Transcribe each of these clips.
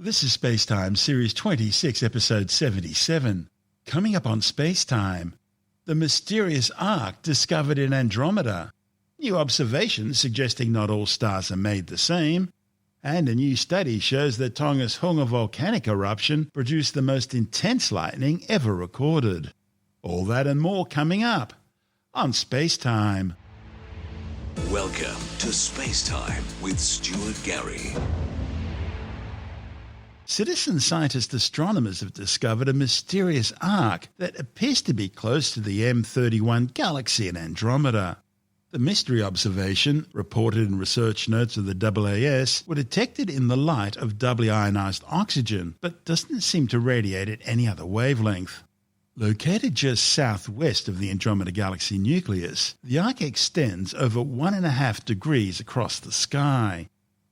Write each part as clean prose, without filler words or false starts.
This is SpaceTime Series 26, Episode 77. Coming up on SpaceTime, the mysterious arc discovered in Andromeda, new observations suggesting not all stars are made the same, and a new study shows that Tonga's Hunga volcanic eruption produced the most intense lightning ever recorded. All that and more coming up on SpaceTime. Welcome to SpaceTime with Stuart Gary. Citizen scientist astronomers have discovered a mysterious arc that appears to be close to the M31 galaxy in Andromeda. The mystery observation, reported in research notes of the AAS, were detected in the light of doubly ionised oxygen, but doesn't seem to radiate at any other wavelength. Located just southwest of the Andromeda galaxy nucleus, the arc extends over 1.5 degrees across the sky.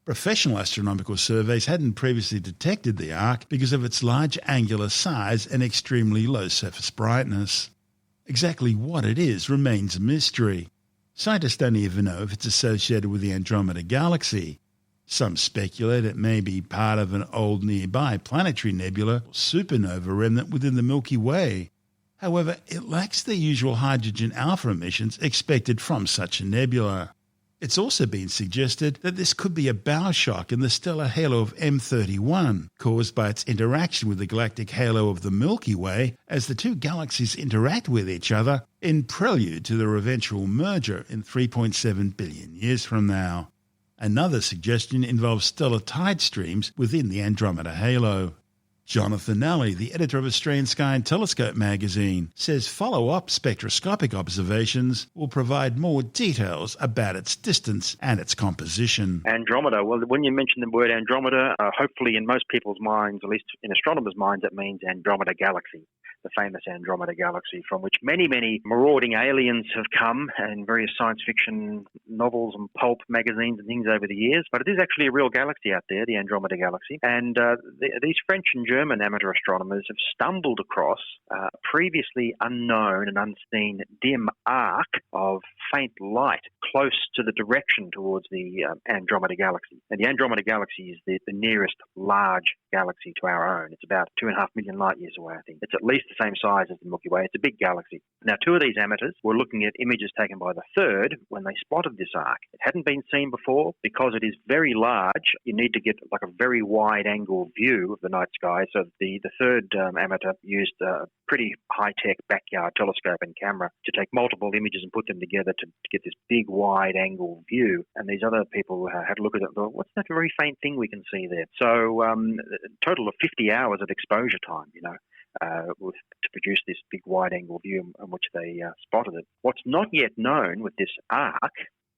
Professional astronomical surveys hadn't previously detected the arc because of its large angular size and extremely low surface brightness. Exactly what it is remains a mystery. Scientists don't even know if it's associated with the Andromeda galaxy. Some speculate it may be part of an old nearby planetary nebula or supernova remnant within the Milky Way. However, it lacks the usual hydrogen alpha emissions expected from such a nebula. It's also been suggested that this could be a bow shock in the stellar halo of M31, caused by its interaction with the galactic halo of the Milky Way as the two galaxies interact with each other in prelude to their eventual merger in 3.7 billion years from now. Another suggestion involves stellar tide streams within the Andromeda halo. Jonathan Nally, the editor of Australian Sky and Telescope magazine, says follow-up spectroscopic observations will provide more details about its distance and its composition. Andromeda, well, when you mention the word Andromeda, hopefully in most people's minds, at least in astronomers' minds, it means Andromeda Galaxy, the famous Andromeda Galaxy, from which many, many marauding aliens have come in various science fiction novels and pulp magazines and things over the years. But it is actually a real galaxy out there, the Andromeda Galaxy. And these French and German amateur astronomers have stumbled across a previously unknown and unseen dim arc of faint light close to the direction towards the Andromeda Galaxy. And the Andromeda Galaxy is the nearest large galaxy to our own. It's about 2.5 million light years away, I think. It's at least the same size as the Milky Way. It's a big galaxy. Now, two of these amateurs were looking at images taken by the third when they spotted this arc. It hadn't been seen before because it is very large. You need to get like a very wide-angle view of the night sky. So the third amateur used a pretty high-tech backyard telescope and camera to take multiple images and put them together to get this big wide-angle view. And these other people had a look at it and thought, what's that very faint thing we can see there? So a total of 50 hours of exposure time, to produce this big wide-angle view in which they spotted it. What's not yet known with this arc,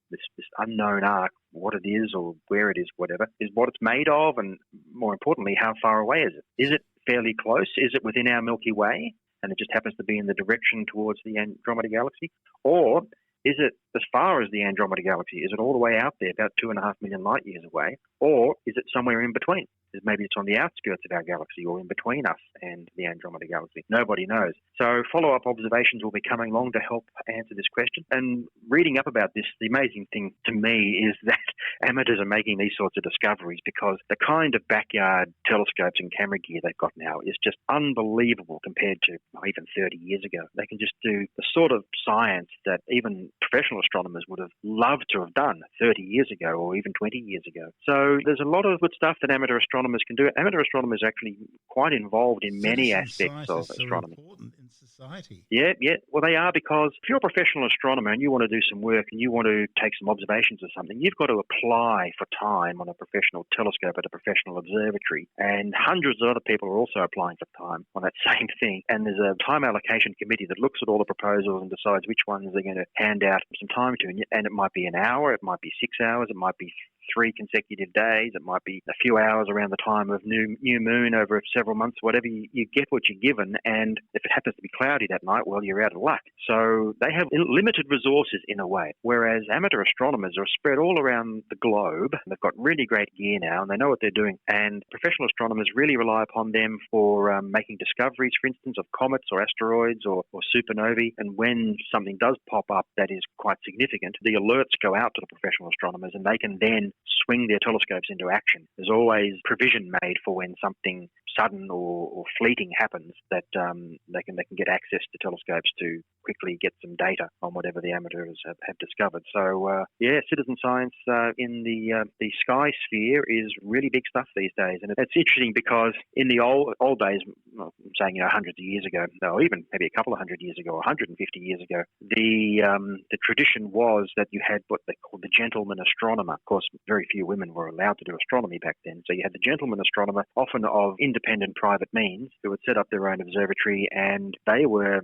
this unknown arc, what it is or where it is, whatever, is what it's made of, and more importantly, how far away is it? Is it fairly close? Is it within our Milky Way, and it just happens to be in the direction towards the Andromeda Galaxy? Or is it as far as the Andromeda Galaxy? Is it all the way out there, about 2.5 million light years away? Or is it somewhere in between? Maybe it's on the outskirts of our galaxy or in between us and the Andromeda Galaxy. Nobody knows. So follow-up observations will be coming along to help answer this question. And reading up about this, the amazing thing to me is that amateurs are making these sorts of discoveries because the kind of backyard telescopes and camera gear they've got now is just unbelievable compared to even 30 years ago. They can just do the sort of science that even professional astronomers would have loved to have done 30 years ago or even 20 years ago. So there's a lot of good stuff that amateur astronomers can do. Amateur astronomers are actually quite involved in many aspects of astronomy. So important in society. Yeah. Well, they are, because if you're a professional astronomer and you want to do some work and you want to take some observations of something, you've got to apply for time on a professional telescope at a professional observatory. And hundreds of other people are also applying for time on that same thing. And there's a time allocation committee that looks at all the proposals and decides which ones they're going to hand out some time to. And it might be an hour, it might be 6 hours, it might be 3 consecutive days, it might be a few hours around the time of new moon over several months, whatever. You get what you're given, and if it happens to be cloudy that night, well, you're out of luck. So they have limited resources in a way, whereas amateur astronomers are spread all around the globe. They've got really great gear now, and they know what they're doing, and professional astronomers really rely upon them for making discoveries, for instance, of comets or asteroids or supernovae. And when something does pop up that is quite significant, the alerts go out to the professional astronomers, and they can then then swing their telescopes into action. There's always provision made for when something sudden or fleeting happens that they can get access to telescopes to quickly get some data on whatever the amateurs have discovered. So citizen science in the sky sphere is really big stuff these days, and it's interesting because in the old days, I'm saying hundreds of years ago, or even maybe a couple of hundred years ago, or 150 years ago, the tradition was that you had what they called the gentleman astronomer. Of course, very few women were allowed to do astronomy back then, so you had the gentleman astronomer, often of independent private means, who would set up their own observatory, and they were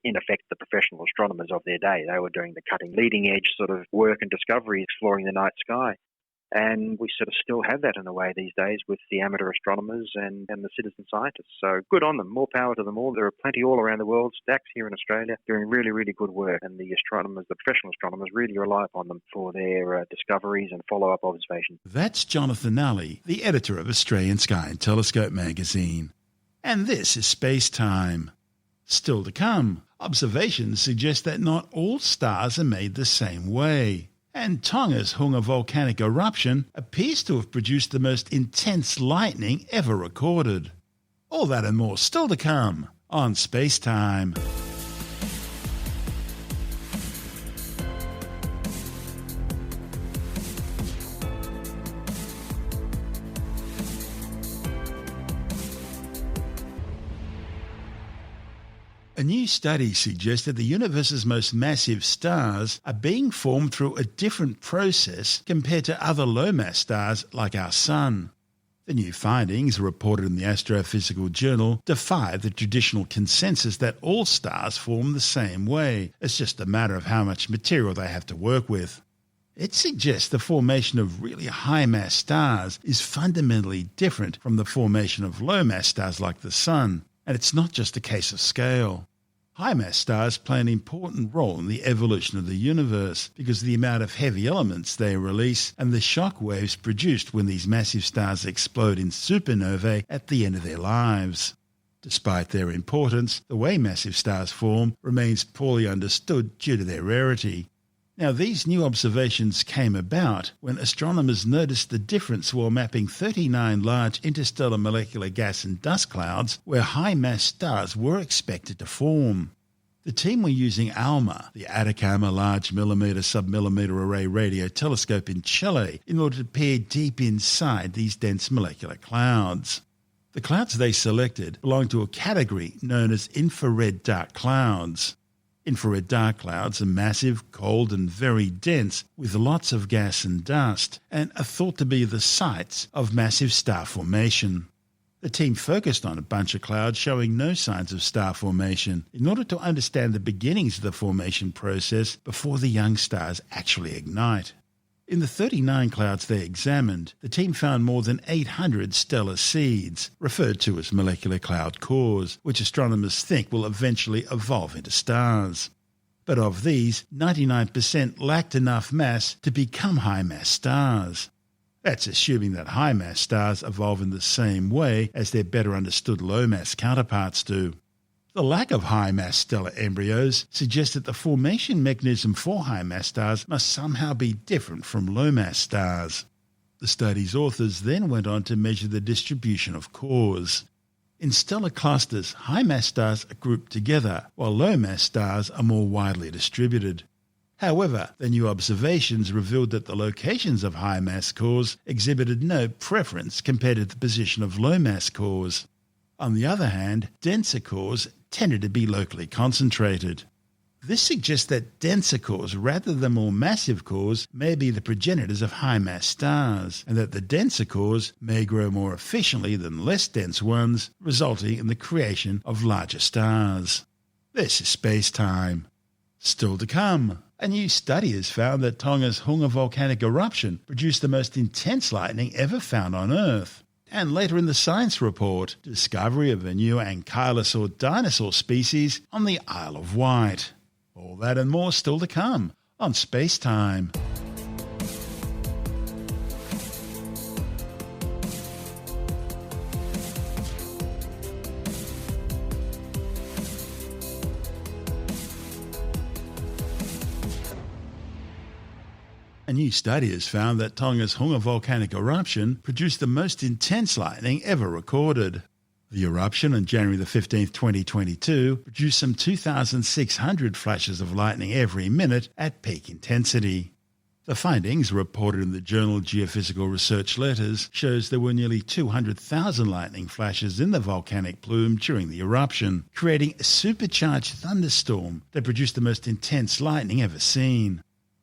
in effect the professional astronomers of their day. They were doing the cutting, leading edge sort of work and discovery, exploring the night sky. And we sort of still have that in a way these days with the amateur astronomers and the citizen scientists. So good on them. More power to them all. There are plenty all around the world, stacks here in Australia, doing really, really good work. And the astronomers, the professional astronomers, really rely upon them for their discoveries and follow-up observations. That's Jonathan Nally, the editor of Australian Sky and Telescope magazine. And this is SpaceTime. Still to come, observations suggest that not all stars are made the same way. And Tonga's Hunga volcanic eruption appears to have produced the most intense lightning ever recorded. All that and more still to come on SpaceTime. A new study suggests that the universe's most massive stars are being formed through a different process compared to other low-mass stars like our Sun. The new findings, reported in the Astrophysical Journal, defy the traditional consensus that all stars form the same way. It's just a matter of how much material they have to work with. It suggests the formation of really high-mass stars is fundamentally different from the formation of low-mass stars like the Sun, and it's not just a case of scale. High-mass stars play an important role in the evolution of the universe because of the amount of heavy elements they release and the shock waves produced when these massive stars explode in supernovae at the end of their lives. Despite their importance, the way massive stars form remains poorly understood due to their rarity. Now, these new observations came about when astronomers noticed the difference while mapping 39 large interstellar molecular gas and dust clouds where high-mass stars were expected to form. The team were using ALMA, the Atacama Large Millimeter Submillimeter Array Radio Telescope in Chile, in order to peer deep inside these dense molecular clouds. The clouds they selected belong to a category known as infrared dark clouds. Infrared dark clouds are massive, cold and very dense with lots of gas and dust, and are thought to be the sites of massive star formation. The team focused on a bunch of clouds showing no signs of star formation in order to understand the beginnings of the formation process before the young stars actually ignite. In the 39 clouds they examined, the team found more than 800 stellar seeds, referred to as molecular cloud cores, which astronomers think will eventually evolve into stars. But of these, 99% lacked enough mass to become high-mass stars. That's assuming that high-mass stars evolve in the same way as their better understood low-mass counterparts do. The lack of high-mass stellar embryos suggests that the formation mechanism for high-mass stars must somehow be different from low-mass stars. The study's authors then went on to measure the distribution of cores. In stellar clusters, high-mass stars are grouped together, while low-mass stars are more widely distributed. However, the new observations revealed that the locations of high-mass cores exhibited no preference compared to the position of low-mass cores. On the other hand, denser cores tended to be locally concentrated. This suggests that denser cores rather than more massive cores may be the progenitors of high-mass stars, and that the denser cores may grow more efficiently than less dense ones, resulting in the creation of larger stars. This is SpaceTime. Still to come, a new study has found that Tonga's Hunga volcanic eruption produced the most intense lightning ever found on Earth. And later in the science report, discovery of a new ankylosaur dinosaur species on the Isle of Wight. All that and more still to come on SpaceTime. A new study has found that Tonga's Hunga volcanic eruption produced the most intense lightning ever recorded. The eruption on January the 15th, 2022, produced some 2,600 flashes of lightning every minute at peak intensity. The findings, reported in the journal Geophysical Research Letters, shows there were nearly 200,000 lightning flashes in the volcanic plume during the eruption, creating a supercharged thunderstorm that produced the most intense lightning ever seen.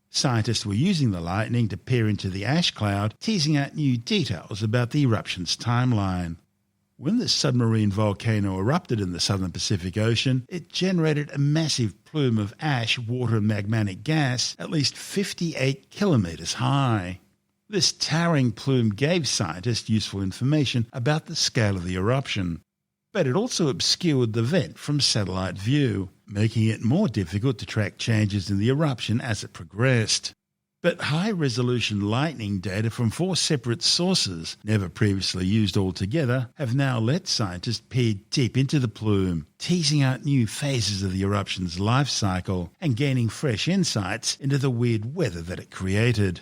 Scientists were using the lightning to peer into the ash cloud, teasing out new details about the eruption's timeline. When the submarine volcano erupted in the southern Pacific Ocean, it generated a massive plume of ash, water and magmatic gas at least 58 kilometres high. This towering plume gave scientists useful information about the scale of the eruption, but it also obscured the vent from satellite view, making it more difficult to track changes in the eruption as it progressed. But high-resolution lightning data from 4 separate sources, never previously used altogether, have now let scientists peer deep into the plume, teasing out new phases of the eruption's life cycle and gaining fresh insights into the weird weather that it created.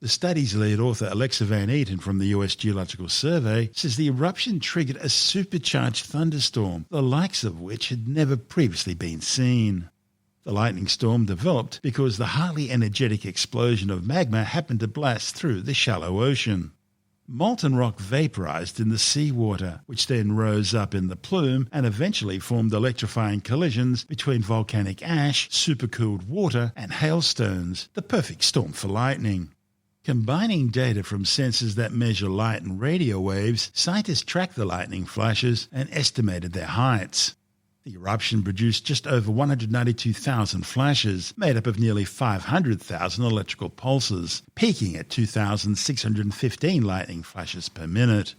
The study's lead author, Alexa Van Eaton from the US Geological Survey, says the eruption triggered a supercharged thunderstorm, the likes of which had never previously been seen. The lightning storm developed because the highly energetic explosion of magma happened to blast through the shallow ocean. Molten rock vaporized in the seawater, which then rose up in the plume and eventually formed electrifying collisions between volcanic ash, supercooled water, and hailstones, the perfect storm for lightning. Combining data from sensors that measure light and radio waves, scientists tracked the lightning flashes and estimated their heights. The eruption produced just over 192,000 flashes, made up of nearly 500,000 electrical pulses, peaking at 2,615 lightning flashes per minute.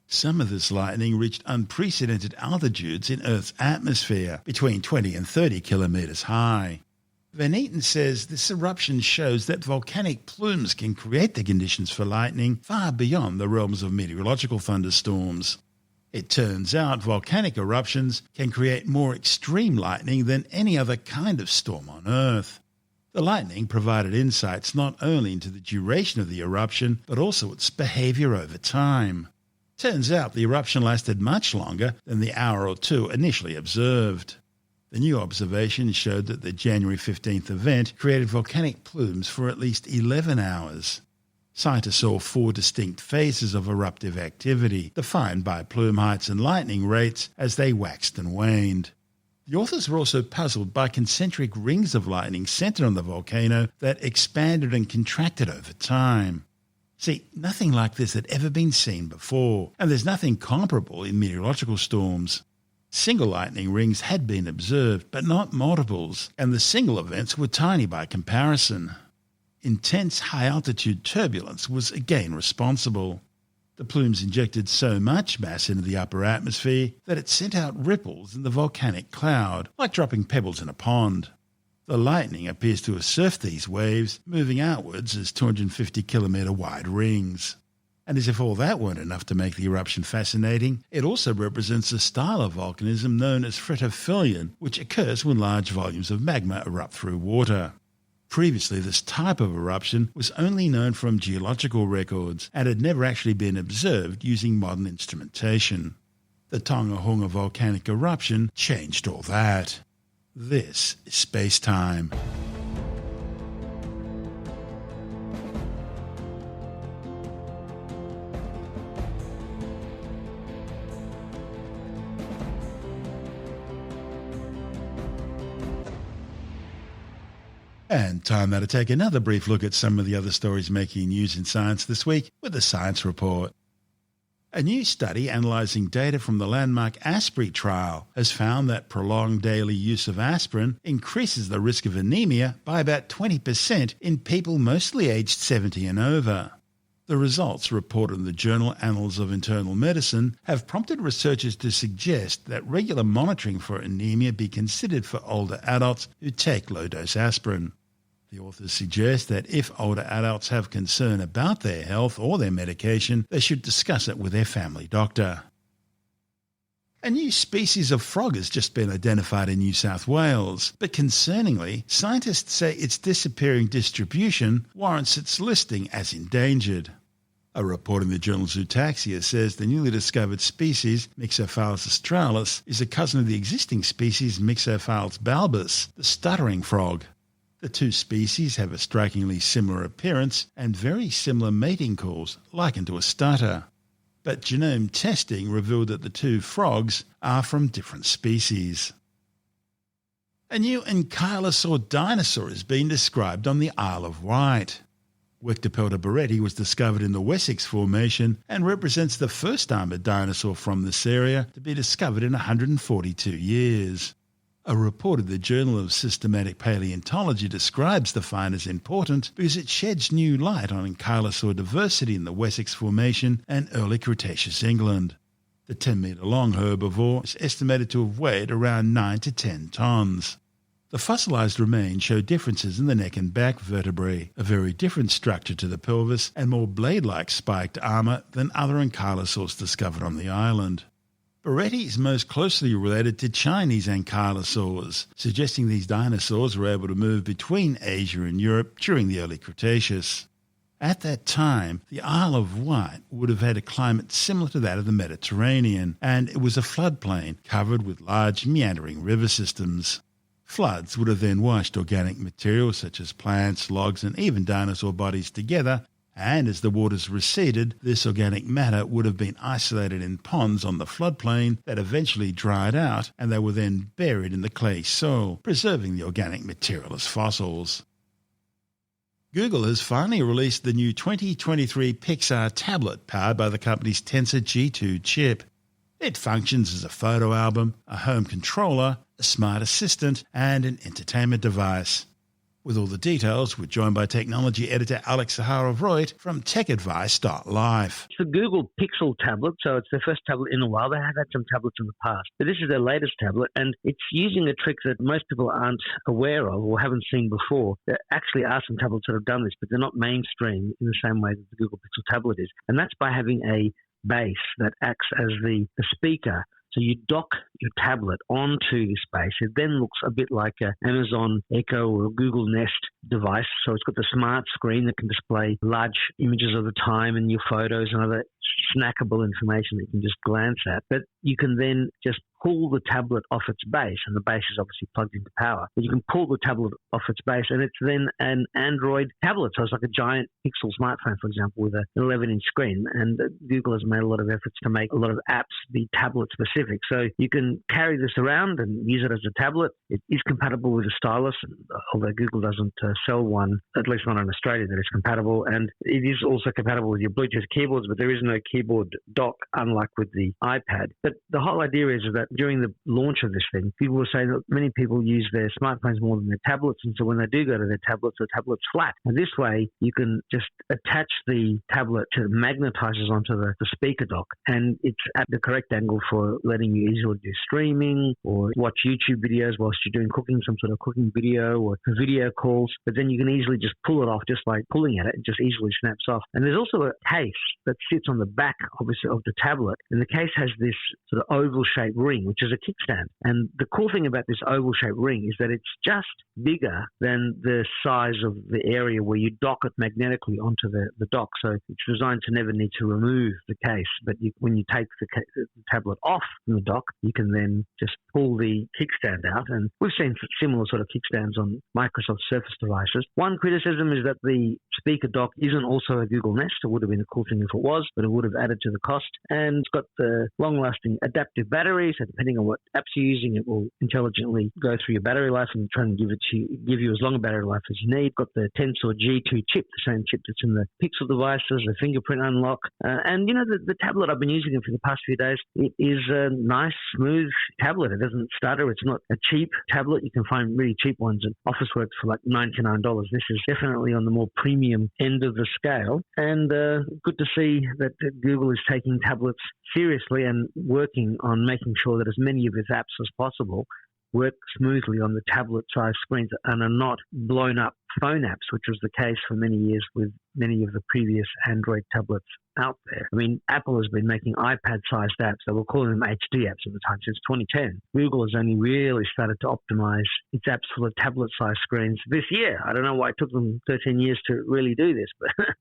Some of this lightning reached unprecedented altitudes in Earth's atmosphere, between 20 and 30 kilometres high. Van Eaton says this eruption shows that volcanic plumes can create the conditions for lightning far beyond the realms of meteorological thunderstorms. It turns out volcanic eruptions can create more extreme lightning than any other kind of storm on Earth. The lightning provided insights not only into the duration of the eruption, but also its behaviour over time. Turns out the eruption lasted much longer than the hour or two initially observed. The new observation showed that the January 15th event created volcanic plumes for at least 11 hours. Scientists saw 4 distinct phases of eruptive activity, defined by plume heights and lightning rates as they waxed and waned. The authors were also puzzled by concentric rings of lightning centered on the volcano that expanded and contracted over time. See, nothing like this had ever been seen before, and there's nothing comparable in meteorological storms. Single lightning rings had been observed, but not multiples, and the single events were tiny by comparison. Intense high-altitude turbulence was again responsible. The plumes injected so much mass into the upper atmosphere that it sent out ripples in the volcanic cloud, like dropping pebbles in a pond. The lightning appears to have surfed these waves, moving outwards as 250-kilometre wide rings. And as if all that weren't enough to make the eruption fascinating, it also represents a style of volcanism known as phreatophyllian, which occurs when large volumes of magma erupt through water. Previously, this type of eruption was only known from geological records and had never actually been observed using modern instrumentation. The Tonga Hunga volcanic eruption changed all that. This is SpaceTime. And time now to take another brief look at some of the other stories making news in science this week with the Science Report. A new study analysing data from the landmark aspirin trial has found that prolonged daily use of aspirin increases the risk of anaemia by about 20% in people mostly aged 70 and over. The results, reported in the journal Annals of Internal Medicine, have prompted researchers to suggest that regular monitoring for anemia be considered for older adults who take low-dose aspirin. The authors suggest that if older adults have concern about their health or their medication, they should discuss it with their family doctor. A new species of frog has just been identified in New South Wales, but concerningly, scientists say its disappearing distribution warrants its listing as endangered. A report in the journal Zootaxia says the newly discovered species, Myxophalis australis, is a cousin of the existing species Myxophalis balbus, the stuttering frog. The two species have a strikingly similar appearance and very similar mating calls, likened to a stutter. But genome testing revealed that the two frogs are from different species. A new ankylosaur dinosaur has been described on the Isle of Wight. Wectopelta barretti was discovered in the Wessex Formation and represents the first armoured dinosaur from this area to be discovered in 142 years. A report of the Journal of Systematic Paleontology describes the find as important because it sheds new light on ankylosaur diversity in the Wessex Formation and early Cretaceous England. The 10-metre-long herbivore is estimated to have weighed around 9 to 10 tonnes. The fossilised remains show differences in the neck and back vertebrae, a very different structure to the pelvis and more blade-like spiked armour than other ankylosaurs discovered on the island. Barretti is most closely related to Chinese ankylosaurs, suggesting these dinosaurs were able to move between Asia and Europe during the early Cretaceous. At that time, the Isle of Wight would have had a climate similar to that of the Mediterranean, and it was a floodplain covered with large meandering river systems. Floods would have then washed organic material such as plants, logs and even dinosaur bodies together, and as the waters receded, this organic matter would have been isolated in ponds on the floodplain that eventually dried out, and they were then buried in the clay soil, preserving the organic material as fossils. Google has finally released the new 2023 Pixar tablet powered by the company's Tensor G2 chip. It functions as a photo album, a home controller, a smart assistant, and an entertainment device. With all the details, we're joined by technology editor Alex Zaharov-Reut from TechAdvice.life. It's the Google Pixel tablet, so it's their first tablet in a while. They have had some tablets in the past, but this is their latest tablet, and it's using a trick that most people aren't aware of or haven't seen before. There actually are some tablets that have done this, but they're not mainstream in the same way that the Google Pixel tablet is, and that's by having a base that acts as the speaker. So you dock your tablet onto this base. It then looks a bit like an Amazon Echo or Google Nest device. So it's got the smart screen that can display large images of the time and your photos and other snackable information that you can just glance at. But you can then just pull the tablet off its base, and the base is obviously plugged into power. But you can pull the tablet off its base, and it's then an Android tablet. So it's like a giant Pixel smartphone, for example, with an 11-inch screen. And Google has made a lot of efforts to make a lot of apps be tablet-specific. So you can carry this around and use it as a tablet. It is compatible with a stylus, although Google doesn't sell one, at least not in Australia, that is compatible. And it is also compatible with your Bluetooth keyboards, but there is no keyboard dock, unlike with the iPad. But the whole idea is that during the launch of this thing, people were saying that many people use their smartphones more than their tablets, and so when they do go to their tablets, the tablet's flat. And this way, you can just attach the tablet to magnetizes onto the speaker dock, and it's at the correct angle for letting you easily do streaming or watch YouTube videos whilst you're doing cooking, some sort of cooking video or video calls. But then you can easily just pull it off, just like pulling at it. It just easily snaps off. And there's also a case that sits on the back, obviously, of the tablet, and the case has this sort of oval-shaped ring, which is a kickstand. And the cool thing about this oval-shaped ring is that it's just bigger than the size of the area where you dock it magnetically onto the dock. So it's designed to never need to remove the case. But when you take the tablet off from the dock, you can then just pull the kickstand out. And we've seen similar sort of kickstands on Microsoft Surface devices. One criticism is that the speaker dock isn't also a Google Nest. It would have been a cool thing if it was, but it would have added to the cost. And it's got the long-lasting adaptive battery, so depending on what apps you're using, it will intelligently go through your battery life and try and give you as long a battery life as you need. Got the Tensor G2 chip, the same chip that's in the Pixel devices, the fingerprint unlock. And, the tablet, I've been using it for the past few days. It is a nice, smooth tablet. It doesn't stutter. It's not a cheap tablet. You can find really cheap ones at Officeworks for like $99. This is definitely on the more premium end of the scale. And good to see that Google is taking tablets seriously and working on making sure that as many of its apps as possible work smoothly on the tablet-sized screens and are not blown up phone apps, which was the case for many years with many of the previous Android tablets out there. I mean, Apple has been making iPad-sized apps. They were calling them HD apps at the time since 2010. Google has only really started to optimize its apps for the tablet-sized screens this year. I don't know why it took them 13 years to really do this,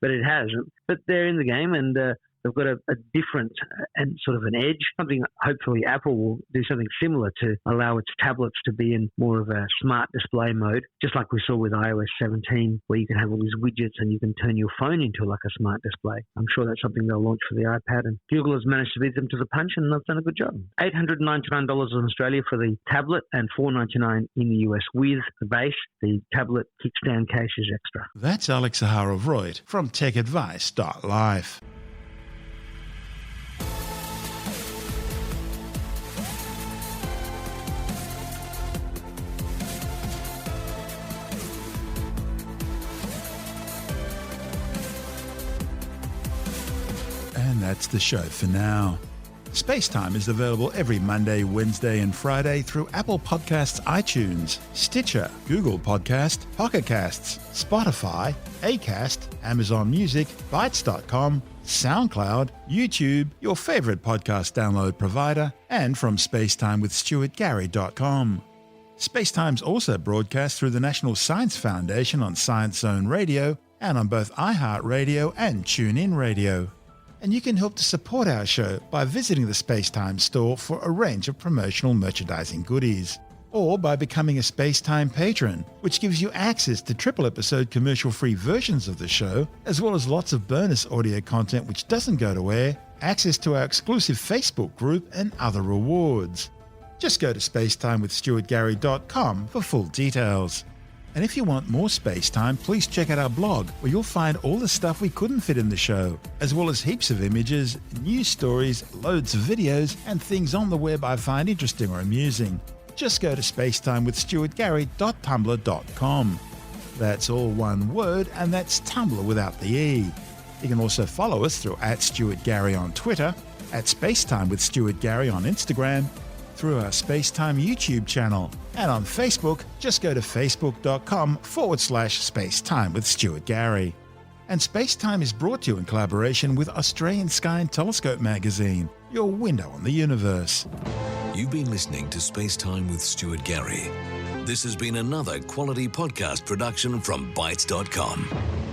but it has. But they're in the game, and they've got a different and sort of an edge, something hopefully Apple will do something similar to allow its tablets to be in more of a smart display mode, just like we saw with iOS 17, where you can have all these widgets and you can turn your phone into like a smart display. I'm sure that's something they'll launch for the iPad, and Google has managed to beat them to the punch, and they've done a good job. $899 in Australia for the tablet and $499 in the US with the base. The tablet kickstand case is extra. That's Alex Zaharov-Reutt from techadvice.life. And that's the show for now. SpaceTime is available every Monday, Wednesday and Friday through Apple Podcasts, iTunes, Stitcher, Google Podcast, Pocket Casts, Spotify, Acast, Amazon Music, Bytes.com, SoundCloud, YouTube, your favourite podcast download provider, and from spacetimewithstuartgary.com. SpaceTime's also broadcast through the National Science Foundation on Science Zone Radio and on both iHeartRadio and TuneIn Radio. And you can help to support our show by visiting the SpaceTime store for a range of promotional merchandising goodies, or by becoming a SpaceTime patron, which gives you access to triple-episode commercial-free versions of the show, as well as lots of bonus audio content which doesn't go to air, access to our exclusive Facebook group, and other rewards. Just go to spacetimewithstuartgary.com for full details. And if you want more SpaceTime, please check out our blog, where you'll find all the stuff we couldn't fit in the show, as well as heaps of images, news stories, loads of videos, and things on the web I find interesting or amusing. Just go to spacetimewithstuartgary.tumblr.com. That's all one word, and that's Tumblr without the E. You can also follow us through @StuartGary on Twitter, @SpaceTimeWithStuartGary on Instagram, through our SpaceTime YouTube channel, and on Facebook, just go to facebook.com/SpaceTime with Stuart Gary. And SpaceTime is brought to you in collaboration with Australian Sky and Telescope magazine, your window on the universe. You've been listening to SpaceTime with Stuart Gary. This has been another quality podcast production from Bytes.com.